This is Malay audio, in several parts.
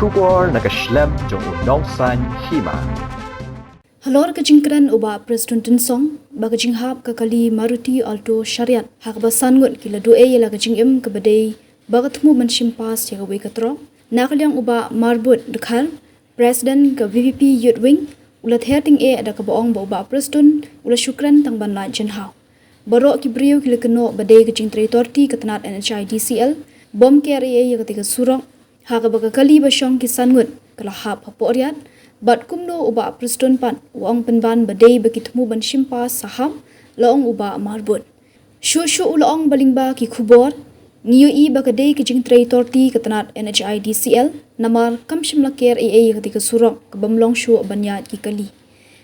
Shubor nakaslem jong unong san Hima. Halor ka Kren uba Prestone song baga Jynhaw ka kali Maruti Alto Riat hak basan ngut kila do e la ka im ka badai baga Thmu man Shim pas ya we ka tro nakalyang uba Marbud dekhal President ka VVP Youth Wing ulat herting e ada ka boong ba uba Prestone ula syukran tang ban la Jynhaw baro ki brio kila keno badai ka jing torti ka tanat NHIDCL bom care ya ketika surong hak baga kali ba syong ki sangut kala hap hapo Riat Bat kumno uba Prestone pan uang penban badai bagi Thmu ban Shimpa saham laong uba Marbud. Shu ulaong balingba ki khubor niyo i bakadai ki jing tray torti katanat NHIDCL namar kam shimla care AA ketika surong kebamlong shu banyat ki kali.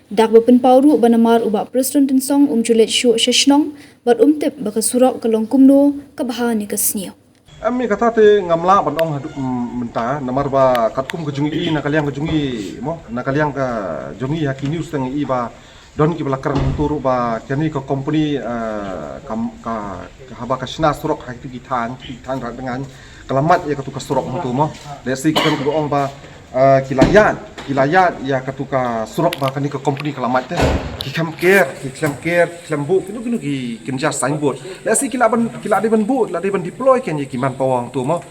Dak bapen pauru banamar uba Prestone song julet shu sheshnong bat tip baka surok kalong kumno kabahani kasniyo. Ami kata te ngamla bandong haduk mentah namar ba katkum ke jungi nakaliang ke jungi mo nakaliang ke jungi hakini ustang i ba don ki belakar turu ba kani ke company ka haba ka sina surok hak ki Tang dengan kelamat ya ketuka surok tu mo desi kan ko ong ba kilayat ya ketuka surok ba kani ke company kelamat te ki kam bu kinu ki kinja signboard desi kila de ban bu la de ban deploy kan ki man pawang tu mo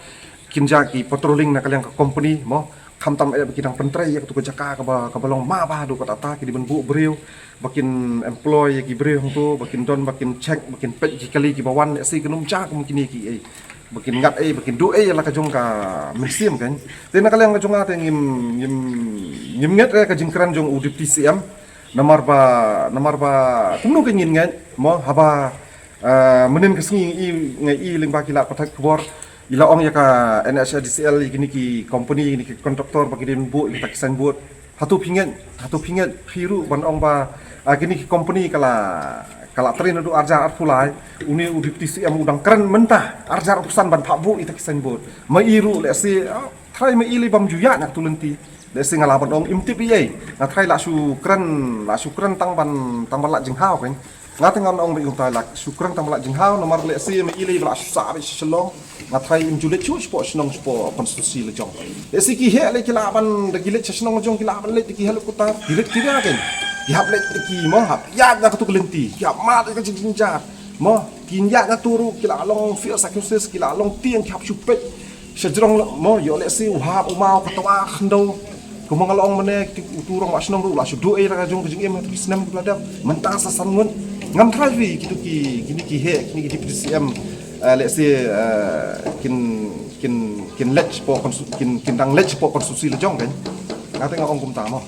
kinja ki patrolling nak kalian ke company mo kamtam ada bikidang pentrai ya ketuka jaka ka balong ma ba do ka tata ki di ban bu breu bakin employ ki breu tu bakin don bakin check bakin pet ki kali ki bawan desi kenum ja mungkin ki bakin ngat bakin do la ka jong ka museum kan tena kalian ka jong ate ngim nget ka jing Kren jong udip TCM namar ba kumno ke ngin ngat mo haba menen kesengi ngai lingba kila patak kubor ila ong ya ka NHIDCL gini ki company gini ki kontraktor bagi den bu kita kisan buat hatu pinget piru ban ong ba gini ki company kala train do arjar pulai uni udip TCM udang Kren mentah arjar urusan ban pak bu kita kisan buat mairu le si try mai ili bam juya nak tulenti le si ngala ban ong imtip ye na try la su Kren tang ban la Jynhaw kan ngate ngon ong bi utai lak syukran tam la Jynhaw nomor le si me ile bla sa bi shalom ngatai imjulet chu spo snong spo konstitusi le jong le si ki he le kila ban de gilet snong jong kila ban le ki helu kutar gilet kira kan yap le ki mo hap ya na tu kelenti ya ma ka jinja mo kinja na turu kila long feel sacrifice kila long tiang kap chupet sejrong mo yo le si uhap umau patwa khndo kumang along mane turong wa snong ru la su do e ra jong jing em tu snam bladap mentang sa sangun ngam travi gitu gini ki he kini ki PCM let's say kin let po kin dang let po konstitusi le jong kan ngate ngong kum ta mo